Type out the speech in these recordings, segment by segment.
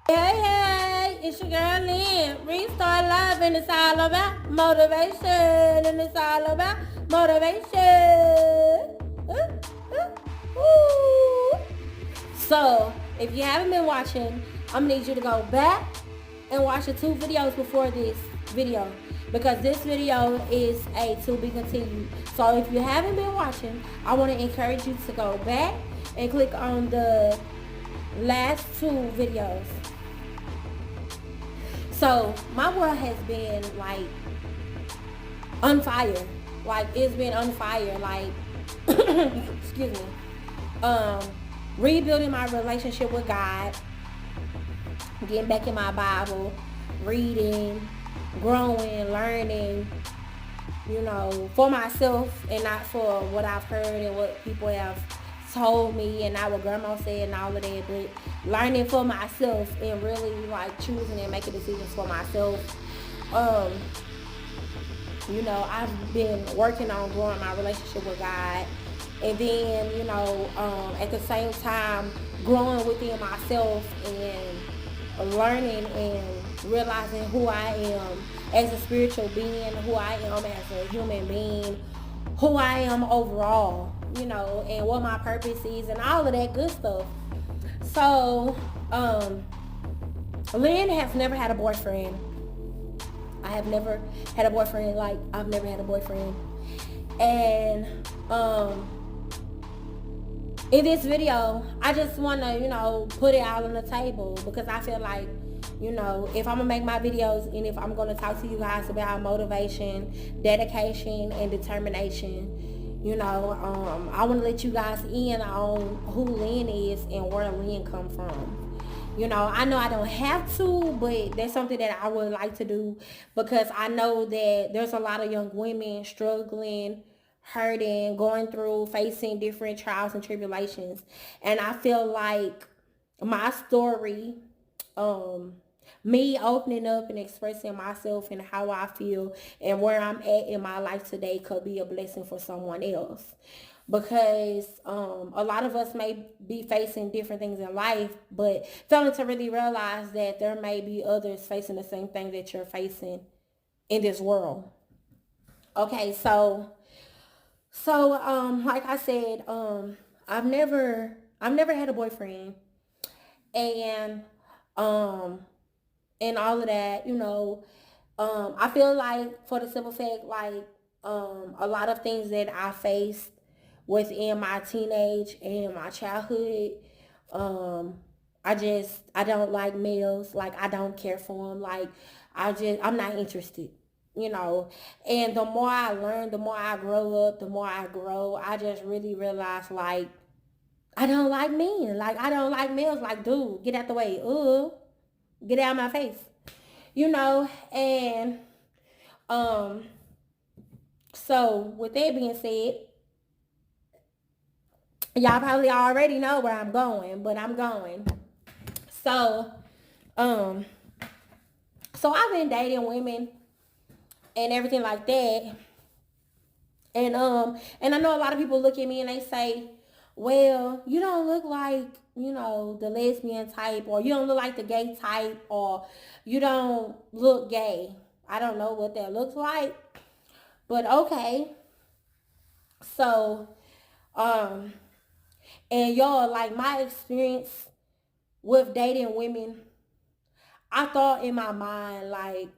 Hey, hey, it's your girl Lynn. Restart Live, and it's all about motivation, and it's all about motivation. Ooh. So, if you haven't been watching, I'm gonna need you to go back and watch the two videos before this video because this video is a to be continued. So, if you haven't been watching, I want to encourage you to go back and click on the last two videos. So my world has been like on fire. Like it's been on fire. Like excuse me. Um, Rebuilding my relationship with God, getting back in my Bible, reading, growing, learning, for myself and not for what I've heard and what people have told me and not what grandma said and all of that, but learning for myself and really like choosing and making decisions for myself. Um, I've been working on growing my relationship with God, and then at the same time growing within myself and learning and realizing who I am as a spiritual being, who I am as a human being, who I am overall, and what my purpose is and all of that good stuff. So, Lynn has never had a boyfriend. I have never had a boyfriend. Like, I've never had a boyfriend. And, in this video, I just want to, put it out on the table because I feel like, if I'm going to make my videos and if I'm going to talk to you guys about motivation, dedication, and determination, I want to let you guys in on who Lynn is and where Lynn come from. I know I don't have to, but that's something that I would like to do because I know that there's a lot of young women struggling, hurting, going through, facing different trials and tribulations. And I feel like my story, um, me opening up and expressing myself and how I feel and where I'm at in my life today could be a blessing for someone else. Because a lot of us may be facing different things in life, but failing to really realize that there may be others facing the same thing that you're facing in this world. Okay, like I said, I've never had a boyfriend, and um, and all of that, I feel like for the simple fact, like, a lot of things that I faced within my teenage and my childhood, um, I don't like males. Like, I don't care for them. Like, I'm not interested. You know, and the more I learn, the more I grow up, the more I grow, I just really realize, like, I don't like men. Like, I don't like males. Like, dude, get out the way. Get out of my face. And um, so with that being said, y'all probably already know where I'm going, but I'm going. So, um, so I've been dating women and everything like that. And I know a lot of people look at me and they say, well, you don't look like, the lesbian type, or you don't look like the gay type, or you don't look gay. I don't know what that looks like, but okay. So, um, and y'all, like, my experience with dating women, I thought in my mind, like,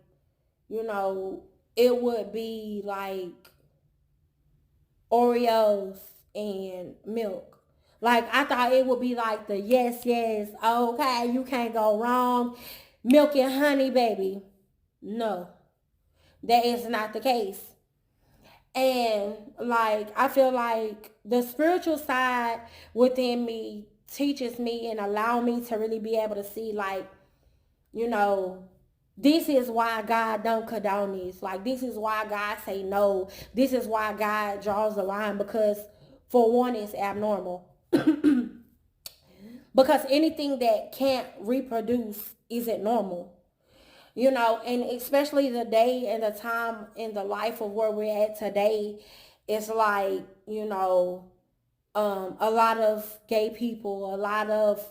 you know, it would be like Oreos and milk. Like, I thought it would be like the yes, yes, okay, you can't go wrong. Milk and honey, baby. No, that is not the case. And like, I feel like the spiritual side within me teaches me and allow me to really be able to see, like, you know, this is why God don't condone this. Like, this is why God say no. This is why God draws the line, because for one, it's abnormal. Because anything that can't reproduce isn't normal. And especially the day and the time in the life of where we're at today, it's like, a lot of gay people, a lot of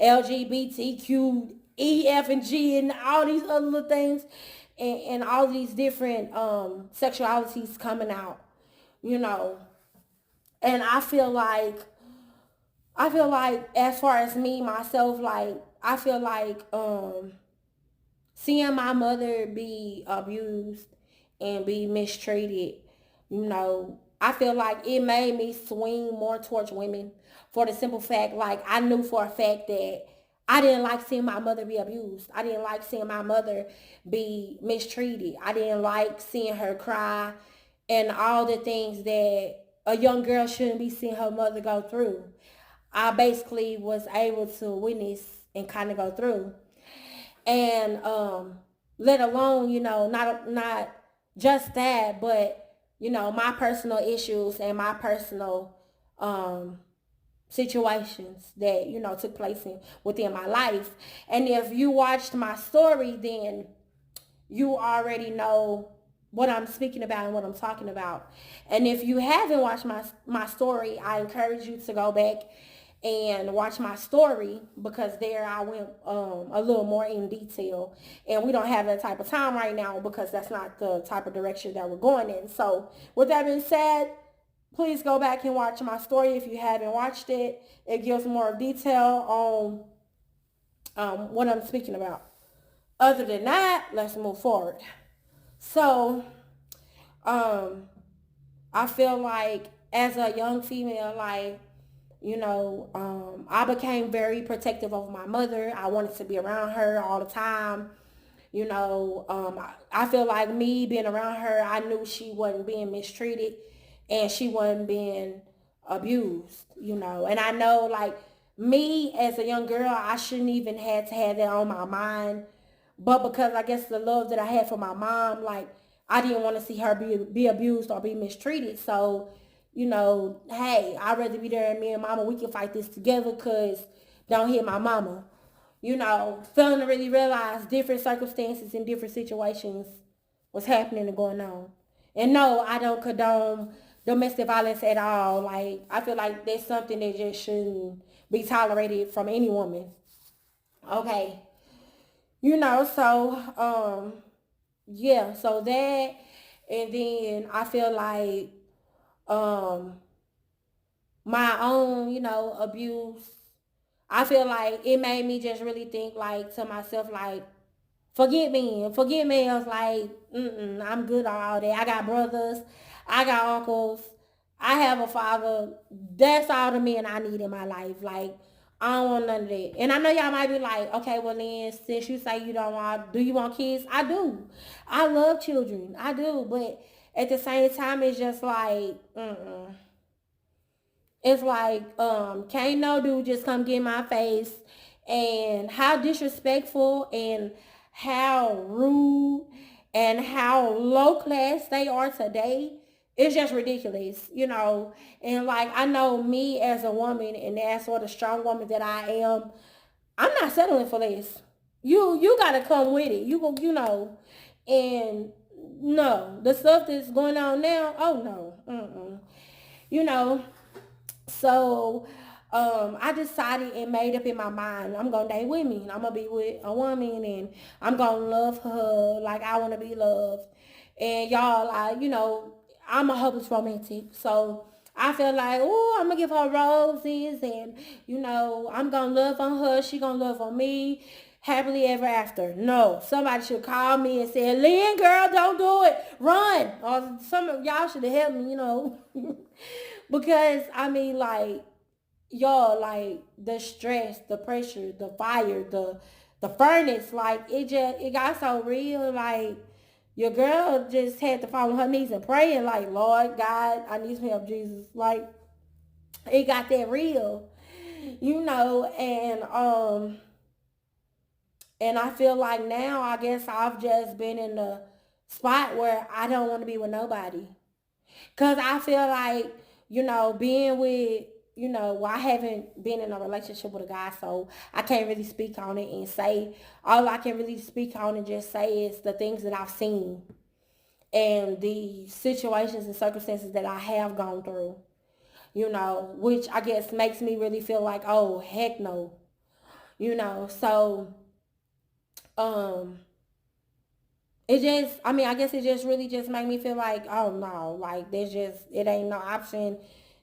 LGBTQ E, F, and G, and all these other little things, and all these different sexualities coming out, you know. And I feel like as far as me myself, like I feel like seeing my mother be abused and be mistreated, I feel like it made me swing more towards women for the simple fact, like, I knew for a fact that I didn't like seeing my mother be abused. I didn't like seeing my mother be mistreated. I didn't like seeing her cry and all the things that a young girl shouldn't be seeing her mother go through. I basically was able to witness and kind of go through, and let alone, not just that, but my personal issues and my personal um situations that took place within my life. And if you watched my story, then you already know what I'm speaking about and what I'm talking about. And if you haven't watched my story, I encourage you to go back and watch my story, because there I went a little more in detail. And we don't have that type of time right now because that's not the type of direction that we're going in. So with that being said, please go back and watch my story if you haven't watched it. It gives more detail on what I'm speaking about. Other than that, let's move forward. So, um, I feel like as a young female, like, I became very protective of my mother. I wanted to be around her all the time. I feel like me being around her, I knew she wasn't being mistreated and she wasn't being abused, And I know, like, me as a young girl, I shouldn't even have to have that on my mind. But because I guess the love that I had for my mom, like, I didn't want to see her be abused or be mistreated. So, hey, I'd rather be there and me and mama, we can fight this together, because don't hit my mama. Failing to really realize different circumstances and different situations was happening and going on. And no, I don't condone domestic violence at all. Like, I feel like that's something that just shouldn't be tolerated from any woman. Okay. Yeah, so that, and then I feel like um my own, abuse, I feel like it made me just really think, like, to myself, like, forget me. Forget me. I was like, I'm good on all that. I got brothers. I got uncles. I have a father. That's all the men I need in my life. Like, I don't want none of that. And I know y'all might be like, okay, well then, since you say you don't want, do you want kids? I do. I love children. I do. But at the same time, it's just like, it's like, can't no dude just come get in my face, and how disrespectful and how rude and how low class they are today. It's just ridiculous. And like, I know me as a woman, and as sort of strong woman that I am, I'm not settling for this. You gotta come with it. And no, the stuff that's going on now, oh no. You know, so I decided and made up in my mind, I'm gonna date women. I'm gonna be with a woman, and I'm gonna love her like I wanna be loved. And y'all, I'm a hopeless romantic. So I feel like, oh, I'm gonna give her roses, and I'm gonna love on her. She gonna love on me. Happily ever after. No, somebody should call me and say, Lynn, girl, don't do it. Run. Or some of y'all should have helped me. Because I mean, like, y'all, like, the stress, the pressure, the fire, the furnace, like, it got so real. Like, your girl just had to fall on her knees and pray, and like, Lord God, I need some help, Jesus. Like, it got that real, and I feel like now, I guess I've just been in the spot where I don't want to be with nobody. Cause I feel like, being with, well, I haven't been in a relationship with a guy, so I can't really speak on it and say. All I can really speak on and just say is the things that I've seen and the situations and circumstances that I have gone through, which I guess makes me really feel like, oh, heck no, so Um, it just, I mean, I guess it just really just made me feel like, oh no, like there's just, it ain't no option.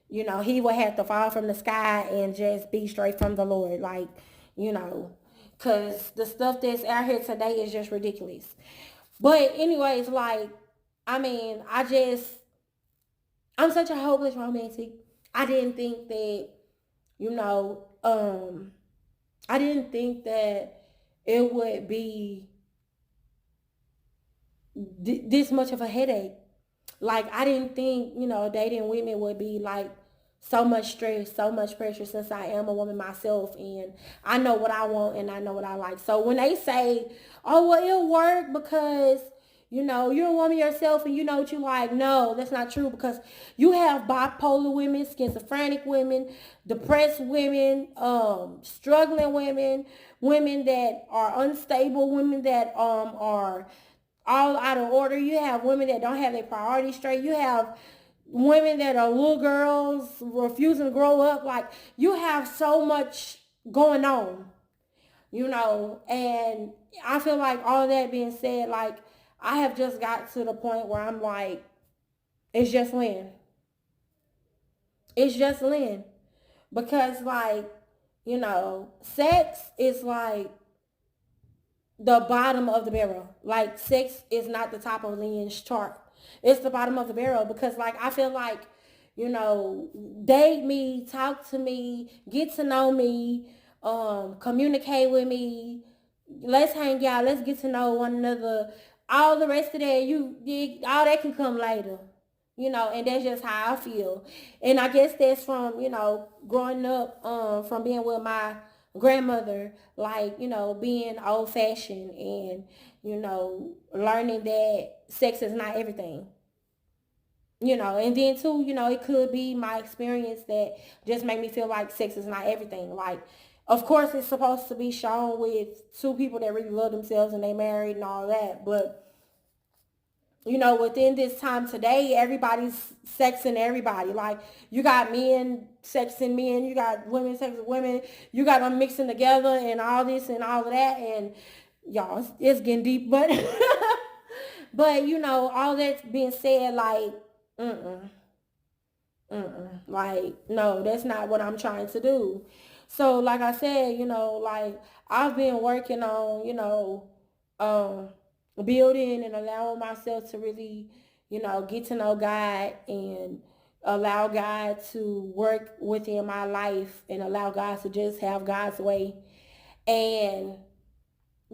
You know, he would have to fall from the sky and just be straight from the Lord. Like, you know, because the stuff that's out here today is just ridiculous. But anyways, like, I mean, I'm such a hopeless romantic. I didn't think that, you know, I didn't think that it would be this much of a headache. Like, I didn't think, you know, dating women would be like so much stress, so much pressure, since I am a woman myself and I know what I want and I know what I like. So when they say, oh, well, it'll work because, you know, you're a woman yourself and you know what you like. No, that's not true, because you have bipolar women, schizophrenic women, depressed women, struggling women, women that are unstable, women that are all out of order. You have women that don't have their priorities straight. You have women that are little girls refusing to grow up. Like, you have so much going on, you know. And I feel like, all that being said, like, I have just got to the point where I'm like, it's just Lynn. It's just Lynn. Because, like, you know, sex is like the bottom of the barrel. Like, sex is not the top of Lynn's chart. It's the bottom of the barrel, because, like, I feel like, you know, date me, talk to me, get to know me, communicate with me. Let's hang out. Let's get to know one another. All the rest of that, all that can come later. You know, and that's just how I feel. And I guess that's from, you know, growing up, from being with my grandmother, like, you know, being old fashioned and, you know, learning that sex is not everything. You know, and then too, you know, it could be my experience that just made me feel like sex is not everything. Like, of course, it's supposed to be shown with two people that really love themselves and they married and all that, but, you know, within this time today, everybody's sexing everybody. Like, you got men sexing men, you got women sexing women, you got them mixing together and all this and all of that. And y'all, it's getting deep, but but you know, all that's being said, like, mm-mm. Like, no, that's not what I'm trying to do. So, like I said, you know, like, I've been working on, you know, um, building and allowing myself to really, you know, get to know God and allow God to work within my life and allow God to just have God's way and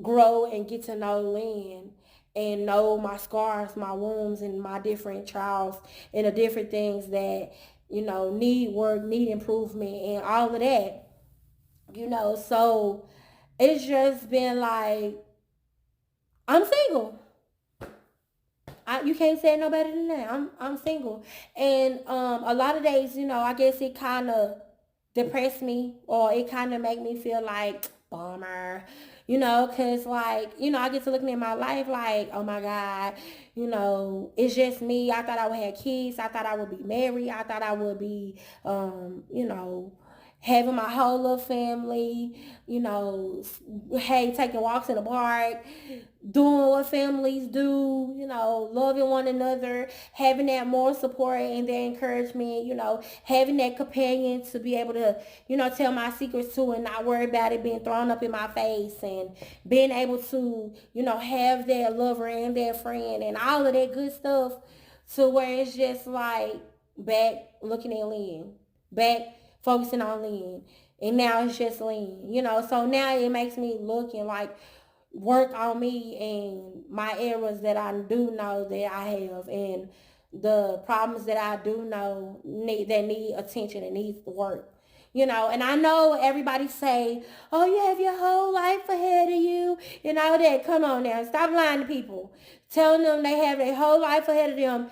grow and get to know Lynn and know my scars, my wounds, and my different trials and the different things that, you know, need work, need improvement, and all of that, you know. So it's just been like, I'm single. You can't say it no better than that. I'm single, and a lot of days, you know, I guess it kind of depressed me, or it kind of make me feel like bummer, you know, cause, like, you know, I get to looking at my life like, oh my God, you know, it's just me. I thought I would have kids. I thought I would be married. I thought I would be, you know, having my whole little family, you know, hey, taking walks in the park, doing what families do, you know, loving one another, having that moral support and that encouragement, you know, having that companion to be able to, you know, tell my secrets to and not worry about it being thrown up in my face, and being able to, you know, have that lover and that friend and all of that good stuff, to where it's just like, back looking at Lynn, back focusing on Lynn. And now it's just Lynn, you know. So now it makes me look and like work on me and my errors that I do know that I have, and the problems that I do know need attention and needs work. You know, and I know everybody say, oh, you have your whole life ahead of you and all that. Come on now. Stop lying to people. Telling them they have their whole life ahead of them.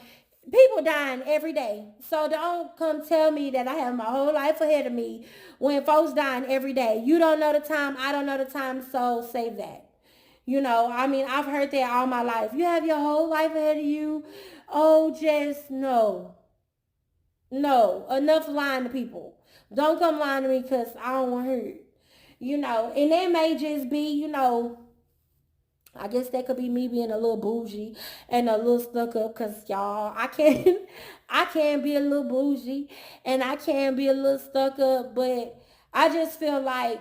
People dying every day. So don't come tell me that I have my whole life ahead of me when folks dying every day. You don't know the time. I don't know the time. So save that. You know, I mean, I've heard that all my life. You have your whole life ahead of you. Oh, just no. No. Enough lying to people. Don't come lying to me because I don't want to hurt. You know, and that may just be, you know, I guess that could be me being a little bougie and a little stuck up, cause y'all, I can I can be a little bougie and I can be a little stuck up, but I just feel like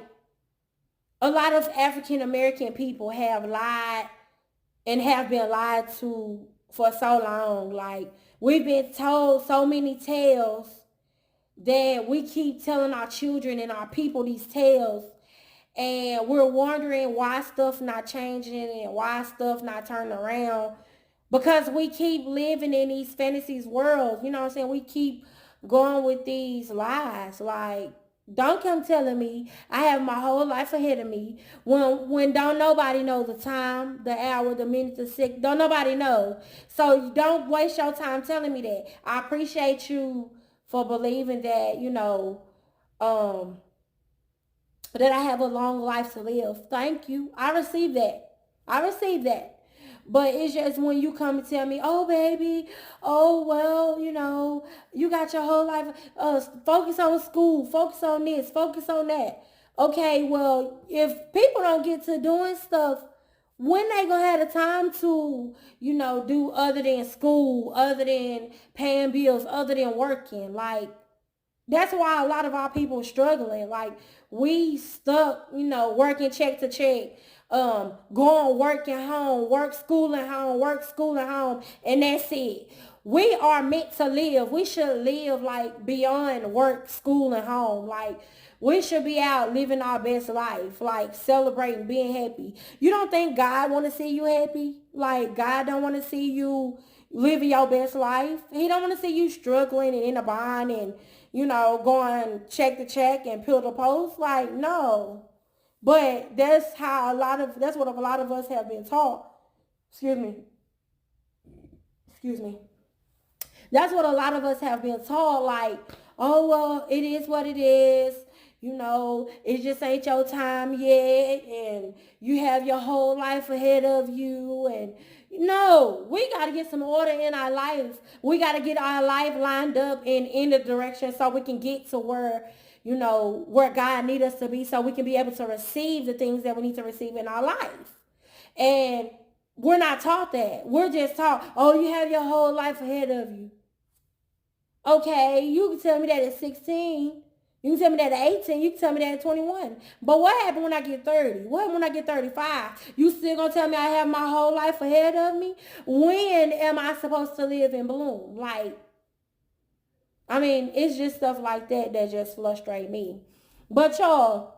a lot of African American people have lied and have been lied to for so long. Like, we've been told so many tales that we keep telling our children and our people these tales, and we're wondering why stuff not changing and why stuff not turning around, because we keep living in these fantasies worlds. You know what I'm saying? We keep going with these lies. Like, don't come telling me I have my whole life ahead of me when don't nobody know the time, the hour, the minute, the second. Don't nobody know. So don't waste your time telling me that. I appreciate you for believing that, um, that I have a long life to live. Thank you. I received that. I received that. But it's just when you come and tell me, oh, baby, oh, well, you got your whole life. Focus on school, focus on this, focus on that. Okay, well, if people don't get to doing stuff, when they gonna have the time to, do other than school, other than paying bills, other than working? Like, that's why a lot of our people are struggling. Like, we stuck, working check to check, going working home, work school at home, work school at home, and that's it. We are meant to live. We should live like beyond work, school, and home. Like, we should be out living our best life, like celebrating, being happy. You don't think God want to see you happy? Like, God don't want to see you living your best life. He don't want to see you struggling and in a bind and, going check to check and pill to post. Like, no. But that's what a lot of us have been taught. Excuse me. Excuse me. That's what a lot of us have been taught. Like, oh, well, it is what it is. It just ain't your time yet. And you have your whole life ahead of you. And no, we got to get some order in our life. We got to get our life lined up in the direction so we can get to where God need us to be, so we can be able to receive the things that we need to receive in our life. And we're not taught that. We're just taught, oh, you have your whole life ahead of you. Okay, you can tell me that at 16. You can tell me that at 18. You can tell me that at 21. But what happened when I get 30? What happened when I get 35? You still gonna tell me I have my whole life ahead of me? When am I supposed to live in bloom? Like, I mean, it's just stuff like that just frustrate me. But y'all,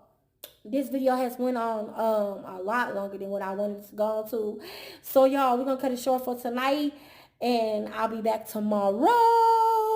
this video has went on a lot longer than what I wanted to go on to. So y'all, we're gonna cut it short for tonight, and I'll be back tomorrow.